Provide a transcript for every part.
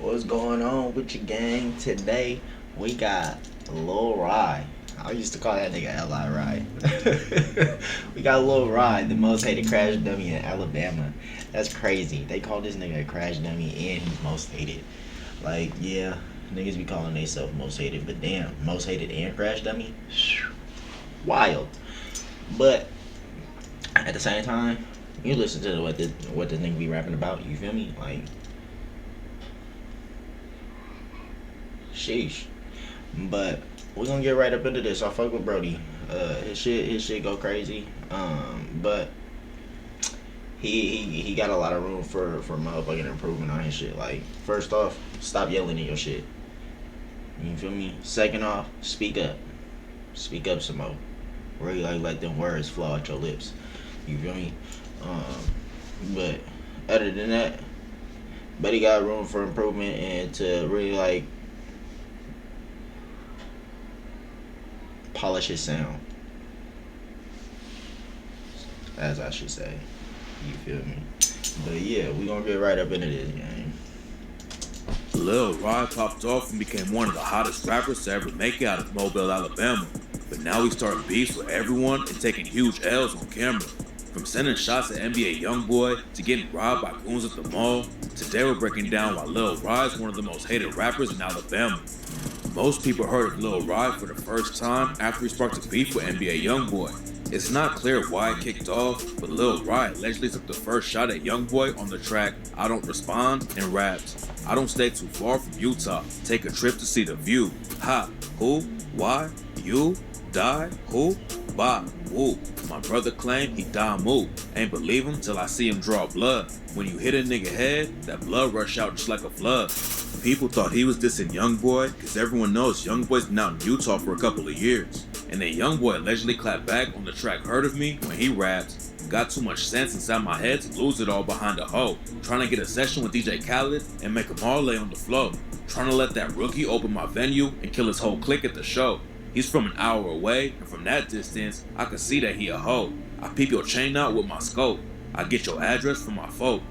What's going on with your gang? Today we got Lil Rye. I used to call that nigga L.I. Rye. We got Lil Rye, the most hated crash dummy in Alabama. That's crazy. They call this nigga a crash dummy and he's most hated. Like, yeah, niggas be calling themselves most hated, but damn, most hated and crash dummy? Wild. But at the same time, you listen to what this nigga be rapping about, you feel me? Like, sheesh. But we're gonna get right up into this. I fuck with Brody. His shit go crazy. But he got a lot of room for motherfucking improvement on his shit. Like, first off, stop yelling at your shit. You feel me? Second off, speak up. Speak up some more. Really, like, let them words flow out your lips. You feel me? But other than that, Buddy got room for improvement and to really, like, polish his sound, as I should say. You feel me? But yeah, we gonna get right up into this game. Lil Rod popped off and became one of the hottest rappers to ever make it out of Mobile, Alabama. But now he's starting beefs with everyone and taking huge L's on camera. From sending shots at NBA YoungBoy to getting robbed by goons at the mall, today we're breaking down why Lil Rod is one of the most hated rappers in Alabama. Most people heard of Lil Rod for the first time after he sparked a beef with NBA YoungBoy. It's not clear why it kicked off, but Lil Rod allegedly took the first shot at YoungBoy on the track I Don't Respond and rapped, "I don't stay too far from Utah, take a trip to see the view. Ha, who, why, you, die, who, bop, woo. My brother claimed he die move. Ain't believe him till I see him draw blood. When you hit a nigga head, that blood rush out just like a flood." People thought he was dissing YoungBoy, cause everyone knows YoungBoy's been out in Utah for a couple of years. And then YoungBoy allegedly clapped back on the track Heard of Me when he rapped, "Got too much sense inside my head to lose it all behind a hoe. Trying to get a session with DJ Khaled and make them all lay on the floor. Trying to let that rookie open my venue and kill his whole clique at the show. He's from an hour away, and from that distance, I can see that he a hoe. I peep your chain out with my scope. I get your address from my folk."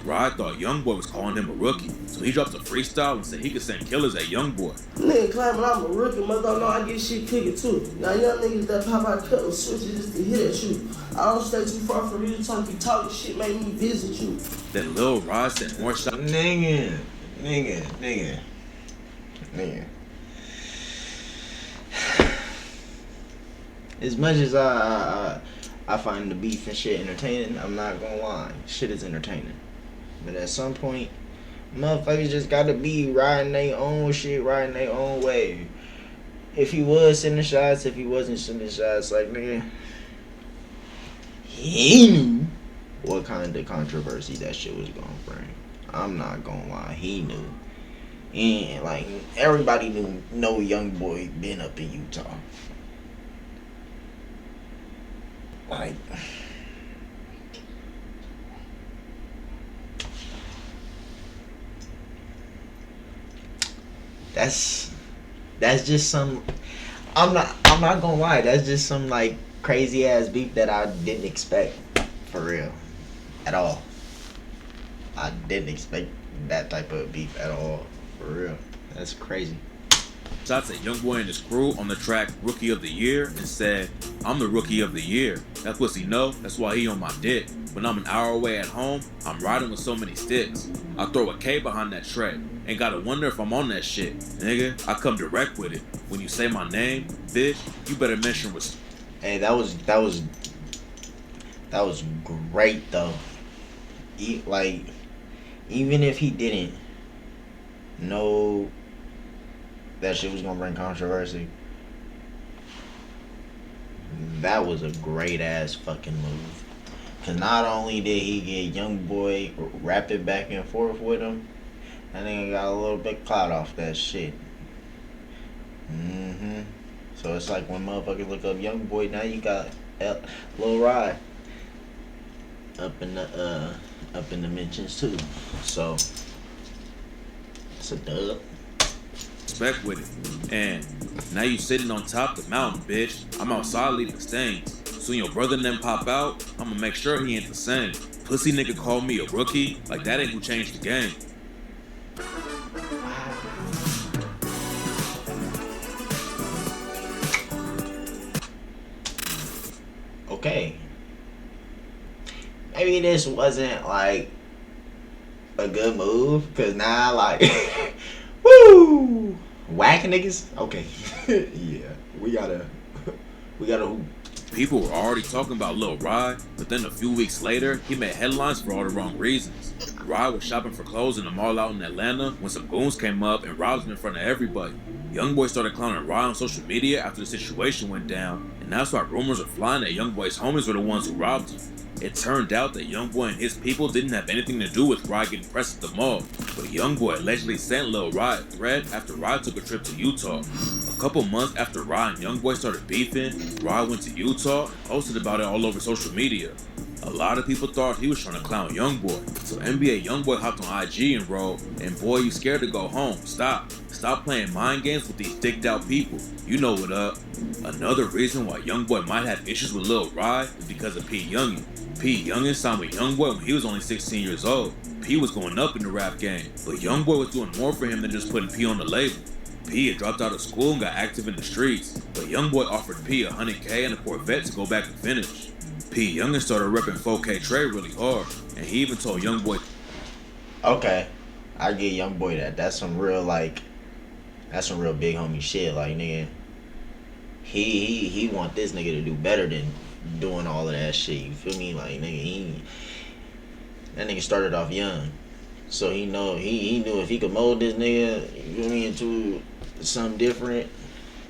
Rod thought YoungBoy was calling him a rookie, so he dropped a freestyle and said he could send killers at YoungBoy. Nigga claiming I'm a rookie, mother don't know I get shit cooking too. Now young niggas that pop out cut with switches just to hit at you. I don't stay too far from you, so if you talking shit, make me visit you. Then Lil Rod sent more shots. Nigga. As much as I find the beef and shit entertaining, I'm not gonna lie. Shit is entertaining. But at some point, motherfuckers just gotta be riding their own shit, riding their own way. If he was sending shots, if he wasn't sending shots, like, nigga, he knew what kind of controversy that shit was gonna bring. I'm not gonna lie, he knew. And, like, everybody knew no YoungBoy been up in Utah. Like, that's just some, I'm not gonna lie, that's just some, like, crazy ass beef that I didn't expect, for real, at all. I didn't expect that type of beef at all, for real. That's crazy. Shots at YoungBoy and his crew on the track Rookie of the Year and said, "I'm the Rookie of the Year. That pussy know, that's why he on my dick. When I'm an hour away at home, I'm riding with so many sticks. I throw a K behind that tray. Ain't gotta wonder if I'm on that shit. Nigga, I come direct with it. When you say my name, bitch, you better mention respect." Hey, that was great though. Like, even if he didn't know that shit was gonna bring controversy, that was a great ass fucking move. Cause not only did he get YoungBoy rapping back and forth with him, that nigga got a little bit clout off that shit. So it's like when motherfuckers look up YoungBoy, now you got Lil Rod up in the mentions too. So it's a dub. Respect with it. And now you sitting on top the mountain, bitch. I'm outside leaving stains. Soon your brother and them pop out, I'ma make sure he ain't the same. Pussy nigga called me a rookie, like that ain't who changed the game. okay. Maybe this wasn't like a good move, cause now like, woo, whacking niggas. Okay, yeah, we gotta hoop. People were already talking about Lil Rye, but then a few weeks later, he made headlines for all the wrong reasons. Rye was shopping for clothes in a mall out in Atlanta when some goons came up and robbed him in front of everybody. Youngboy started clowning Rye on social media after the situation went down, and that's why rumors are flying that Youngboy's homies were the ones who robbed him. It turned out that Youngboy and his people didn't have anything to do with Rye getting pressed at the mall, but Youngboy allegedly sent Lil Rye a threat after Rye took a trip to Utah. A couple months after Rye and Youngboy started beefing, Rye went to Utah and posted about it all over social media. A lot of people thought he was trying to clown Youngboy, so NBA Youngboy hopped on IG and wrote, "And boy, you scared to go home. Stop playing mind games with these dicked out people. You know what up." Another reason why Youngboy might have issues with Lil Rye is because of P. Youngin. P. Youngin signed with Youngboy when he was only 16 years old. P was going up in the rap game, but Youngboy was doing more for him than just putting P on the label. P had dropped out of school and got active in the streets, but Youngboy offered P $100K and a Corvette to go back and finish. P. Youngin started repping 4K Trey really hard, and he even told Youngboy, Okay, I get Youngboy that. That's some real big homie shit. Like, nigga, he want this nigga to do better than doing all of that shit. You feel me? Like, nigga, that nigga started off young, so he knew if he could mold this nigga, you feel me, into something different,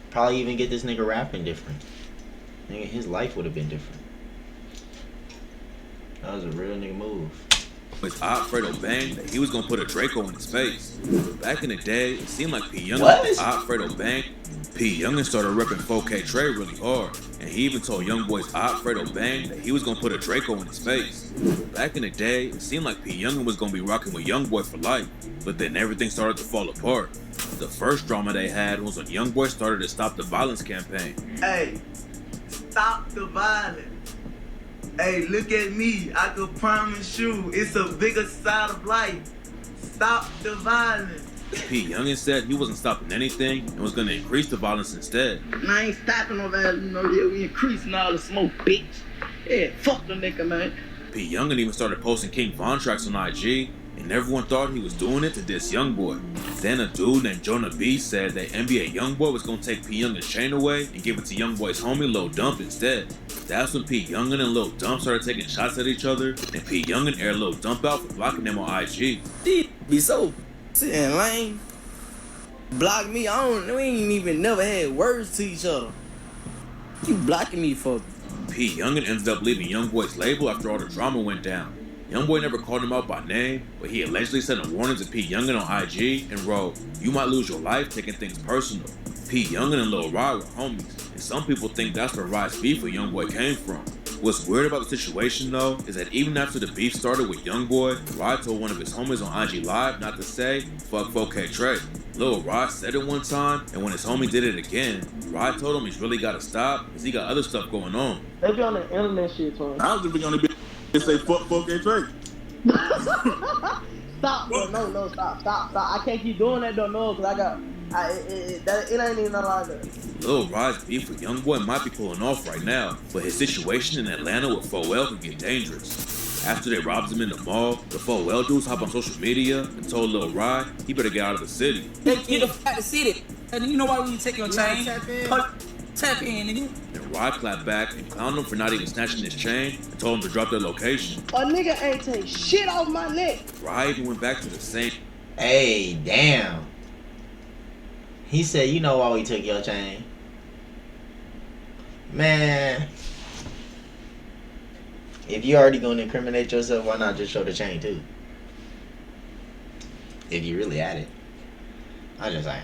probably even get this nigga rapping different. Nigga, his life would have been different. That was a real nigga move. with Alfredo Bang that he was gonna put a Draco in his face. Back in the day, it seemed like P. Youngin Alfredo Bang. P. Youngin started repping 4K Trey really hard, and he even told Youngboy's Alfredo Bang that he was gonna put a Draco in his face. Back in the day, it seemed like P. Youngin was gonna be rocking with Youngboy for life, but then everything started to fall apart. The first drama they had was when Youngboy started to Stop the Violence campaign. Hey, stop the violence. Hey, look at me. I could promise you it's a bigger side of life. Stop the violence. P. Youngin said he wasn't stopping anything and was going to increase the violence instead. And I ain't stopping no violence, you know, yeah, we increasing all the smoke, bitch. Yeah, fuck the nigga, man. P. Youngin even started posting King Von tracks on IG, and everyone thought he was doing it to diss Youngboy. Then a dude named Jonah B said that NBA Youngboy was gonna take P. Youngin's chain away and give it to Youngboy's homie Lil Dump instead. That's when P. Youngin and Lil Dump started taking shots at each other, and P. Youngin aired Lil Dump out for blocking them on IG. Be so sitting lame. Block me, we ain't even never had words to each other. You blocking me for? P. Youngin ended up leaving Youngboy's label after all the drama went down. Youngboy never called him out by name, but he allegedly sent a warning to P. Youngin on IG and wrote, "You might lose your life taking things personal." P. Youngin and Lil Rye were homies, and some people think that's where Rye's beef with Youngboy came from. What's weird about the situation though, is that even after the beef started with Youngboy, Rye told one of his homies on IG Live not to say, "Fuck 4K Trey." Lil Rye said it one time, and when his homie did it again, Rye told him he's really gotta stop, because he got other stuff going on. They be on the internet shit, Tony. I was just on the bitch and say fuck 4K Trey. Stop, bro. No, stop. I can't keep doing that, though, no, because it ain't even like that. Lil Rye's beef with Youngboy might be pulling off right now, but his situation in Atlanta with 4L could get dangerous. After they robbed him in the mall, the 4L dudes hopped on social media and told Lil Rye he better get out of the city. They get the fuck out of the city. And you know why when you take your chain? Tap in, nigga. And Rye clapped back and clowned him for not even snatching his chain and told him to drop their location. A nigga ain't take shit off my neck. Rye even went back to the same. Hey, damn. He said, "You know why we took your chain?" Man. If you already gonna incriminate yourself, why not just show the chain too? If you really at it. I'm just saying.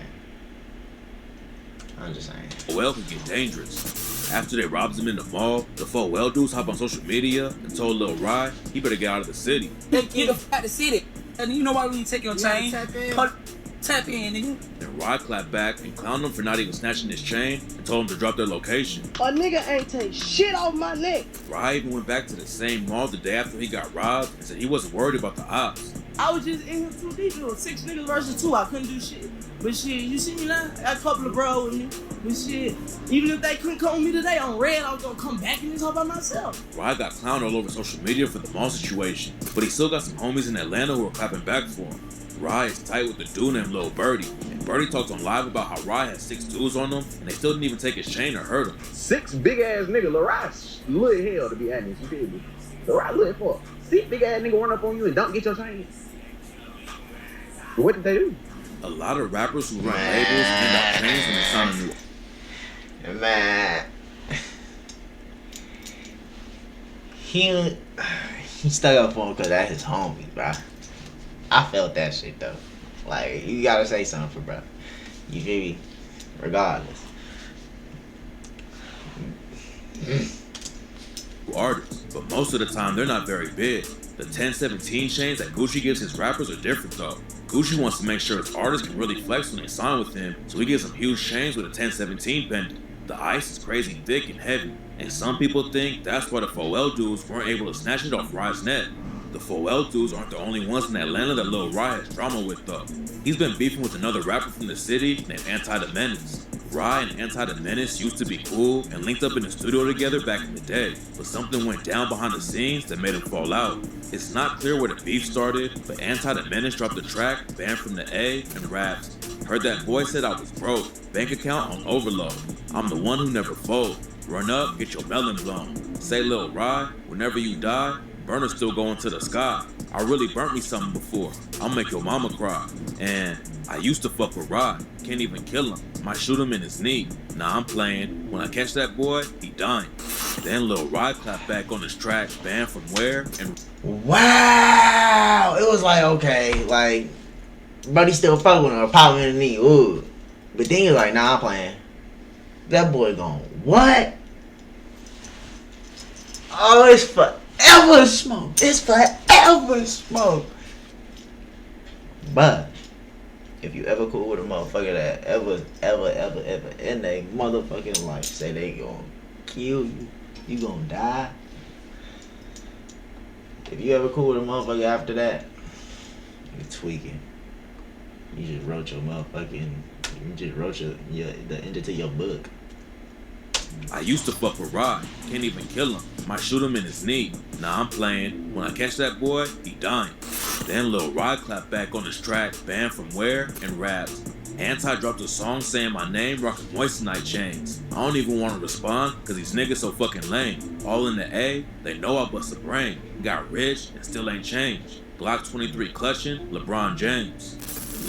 4L could get dangerous. After they robbed him in the mall, the 4L dudes hopped on social media and told Lil Rye he better get out of the city. They get the fuck out of the city. And you know why when you take your chain? Tap in, nigga. And Rye clapped back and clowned him for not even snatching his chain and told him to drop their location. A nigga ain't take shit off my neck. Rye even went back to the same mall the day after he got robbed and said he wasn't worried about the ops. I was just in here too deep. It was 6 niggas versus 2. I couldn't do shit. But shit, you see me now? I got a couple of bros with me. But shit, even if they couldn't come with me today on red, I was gonna come back in this hoe by myself. Rye got clowned all over social media for the mall situation, but he still got some homies in Atlanta who are clapping back for him. Rye is tight with the dude named Lil Birdie, and Birdie talked on live about how Rye had 6 dudes on him, and they still didn't even take his chain or hurt him. 6 big ass niggas. Lil Rye's little hell to be honest. You feel me? Lil Rye little fuck. 6 big ass niggas run up on you and don't get your chain. But what did they do? A lot of rappers who run labels hand out chains when they sign a new. Man, he stuck up for him because that's his homie, bro. I felt that shit though. Like, you gotta say something for bro. You feel me? Regardless. Artists, but most of the time they're not very big. The 1017 chains that Gucci gives his rappers are different though. Gucci wants to make sure his artists can really flex when they sign with him, so he gives them huge chains with a 1017 pendant. The ice is crazy thick and heavy, and some people think that's why the OfficialDuuce weren't able to snatch it off Rye's neck. The OfficialDuuce aren't the only ones in Atlanta that Lil Rye has drama with though. He's been beefing with another rapper from the city named Anti the Menace. Rye and Anti the Menace used to be cool and linked up in the studio together back in the day, but something went down behind the scenes that made them fall out. It's not clear where the beef started, but Anti the Menace dropped the track Banned from the A and raps, "Heard that boy said I was broke, bank account on overload, I'm the one who never fold, run up, get your melon blown, say Lil Rye, whenever you die, burner's still going to the sky, I really burnt me something before, I'll make your mama cry, and I used to fuck with Rye, can't even kill him, might shoot him in his knee, nah I'm playing, when I catch that boy, he dying." Then Lil Rye clapped back on his track Banned from Where and Wow! It was like, okay, like, buddy still fucking with her, popping in the knee, ooh. But then you're like, nah, I'm playing. That boy gone, what? Oh, it's forever smoke. It's forever smoke. But if you ever cool with a motherfucker that ever in their motherfucking life say they gonna kill you, you gonna die. If you ever cool with a motherfucker after that, you tweaking. You just wrote your motherfucking, you just wrote the end to your book. I used to fuck with Rye, can't even kill him, might shoot him in his knee, nah I'm playing, when I catch that boy, he dying. Then Lil Rye clapped back on his track Banned from Where and raps, Anti dropped a song saying my name, rockin' moissanite chains. I don't even want to respond, cause these niggas so fucking lame. All in the A, they know I bust a brain. Got rich and still ain't changed. Glock 23 clutching, LeBron James.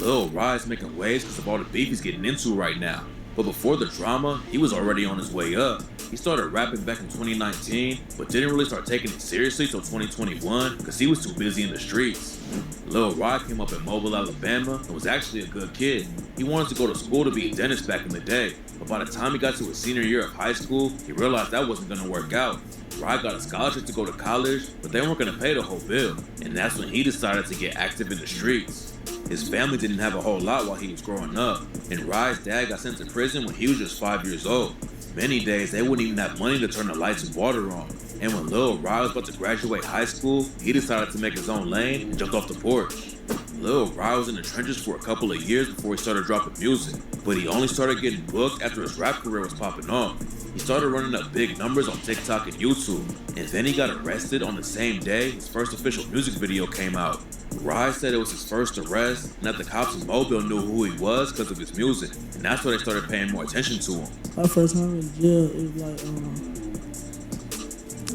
Lil Rye's making waves cause of all the beef he's getting into right now. But before the drama, he was already on his way up. He started rapping back in 2019, but didn't really start taking it seriously till 2021 because he was too busy in the streets. Lil Rye came up in Mobile, Alabama, and was actually a good kid. He wanted to go to school to be a dentist back in the day, but by the time he got to his senior year of high school, he realized that wasn't going to work out. Rye got a scholarship to go to college, but they weren't going to pay the whole bill, and that's when he decided to get active in the streets. His family didn't have a whole lot while he was growing up, and Rye's dad got sent to prison when he was just 5 years old. Many days they wouldn't even have money to turn the lights and water on. And when Lil Rye was about to graduate high school, he decided to make his own lane and jumped off the porch. Lil Rye was in the trenches for a couple of years before he started dropping music, but he only started getting booked after his rap career was popping off. He started running up big numbers on TikTok and YouTube, and then he got arrested on the same day his first official music video came out. Rye said it was his first arrest, and that the cops in Mobile knew who he was because of his music, and that's why they started paying more attention to him. My first time in jail, it was like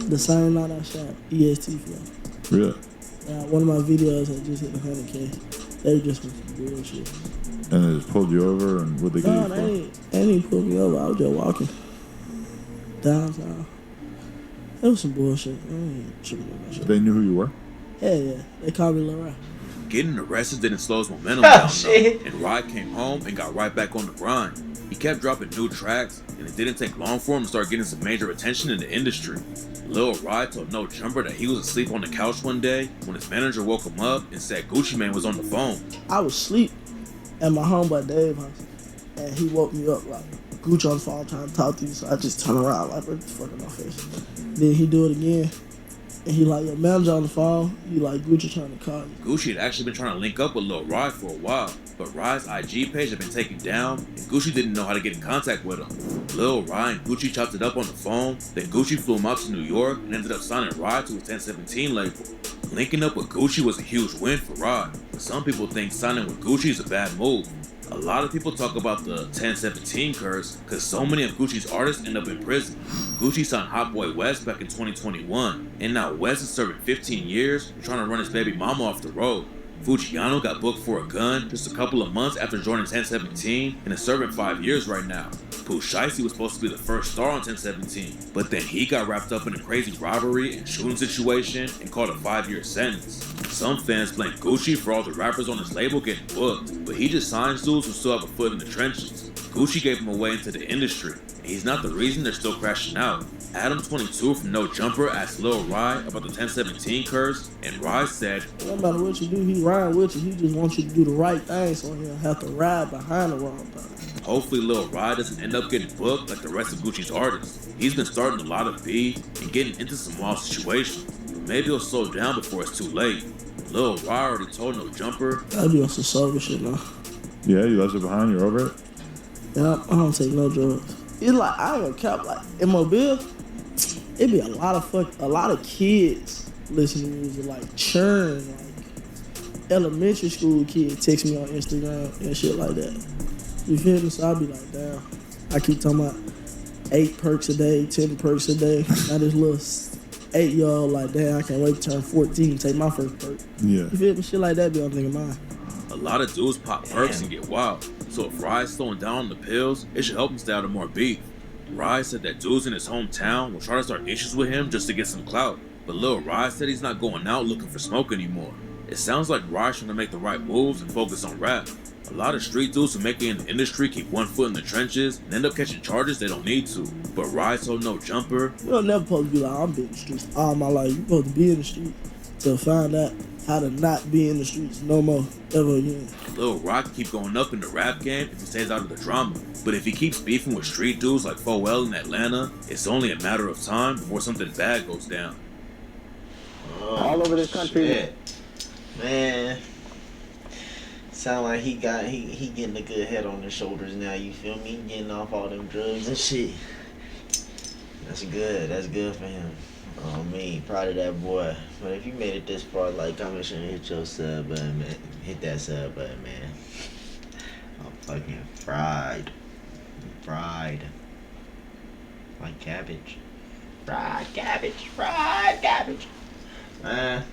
the same night I shot EST for. Really? One of my videos had just hit 100K. They were just some bullshit. And they just pulled you over, and what they get you for? They didn't pull me over. I was just walking downtown. It was some bullshit. I ain't tripping on that shit. They knew who you were? Yeah. They called me Lil Rye. Getting arrested didn't slow his momentum down shit. though, and Rye came home and got right back on the grind. He kept dropping new tracks, and it didn't take long for him to start getting some major attention in the industry. Lil Rye told No Jumper that he was asleep on the couch one day when his manager woke him up and said Gucci Mane was on the phone. I was asleep at my homeboy Dave's house, and he woke me up like, Gucci on the phone trying to talk to you, so I just turned around like, what the fuck in my face? Then he do it again, And he like, your manager on the phone. He like, Gucci trying to call you. Gucci had actually been trying to link up with Lil Rye for a while, but Rye's IG page had been taken down, and Gucci didn't know how to get in contact with him. Lil Rye and Gucci chopped it up on the phone, then Gucci flew him out to New York and ended up signing Rye to his 1017 label. Linking up with Gucci was a huge win for Rye, but some people think signing with Gucci is a bad move. A lot of people talk about the 1017 curse because so many of Gucci's artists end up in prison. Gucci signed Hot Boy West back in 2021, and now West is serving 15 years for trying to run his baby mama off the road. Fujiano got booked for a gun just a couple of months after joining 1017 and is serving 5 years right now. Pooh Shiesty was supposed to be the first star on 1017, but then he got wrapped up in a crazy robbery and shooting situation and caught a 5-year sentence. Some fans blame Gucci for all the rappers on his label getting booked, but he just signs dudes who still have a foot in the trenches. Gucci gave him away into the industry, and he's not the reason they're still crashing out. Adam22 from No Jumper asked Lil Rye about the 1017 curse, and Rye said, No matter what you do, he riding with you. He just wants you to do the right thing so he don't have to ride behind the wrong thing. hopefully Lil Rye doesn't end up getting booked like the rest of Gucci's artists. He's been starting a lot of beef and getting into some wild situations, but maybe he'll slow down before it's too late. Lil Rye already told No Jumper, I be on some sober shit now. Yeah, you left it behind. You're over it. Yeah, I don't take no drugs. It's like, I ain't gonna cap, like, in Mobile, it be a lot of kids listening to music, like churn, like elementary school kids text me on Instagram and shit like that. You feel me? So I be like, damn. I keep talking about 8 perks a day, 10 perks a day. Now this little 8-year-old like, damn, I can't wait to turn 14 and take my first perk. Yeah. You feel me? Shit like that be on thinking mine. a lot of dudes pop perks and get wild. So if Rye's slowing down on the pills, it should help him stay out of more beef. Rye said that dudes in his hometown will try to start issues with him just to get some clout. But Lil Rye said he's not going out looking for smoke anymore. It sounds like Rye's trying to make the right moves and focus on rap. A lot of street dudes who make it in the industry keep one foot in the trenches and end up catching charges they don't need to. But Rye told No Jumper, You're never supposed to be like, I'm been in the streets all my life. You're supposed to be in the street to find out how to not be in the streets no more, ever again. Lil Rye can keep going up in the rap game if he stays out of the drama. But if he keeps beefing with street dudes like 4L in Atlanta, it's only a matter of time before something bad goes down. All over this country. Shit. Man. Sound like he getting a good head on his shoulders now, you feel me? Getting off all them drugs and shit. That's good for him. Oh me, proud of that boy. But if you made it this far, like, comment, share, and hit your sub button, man. Hit that sub button, man. I'm fucking fried. Fried. Like cabbage. Fried cabbage. Man.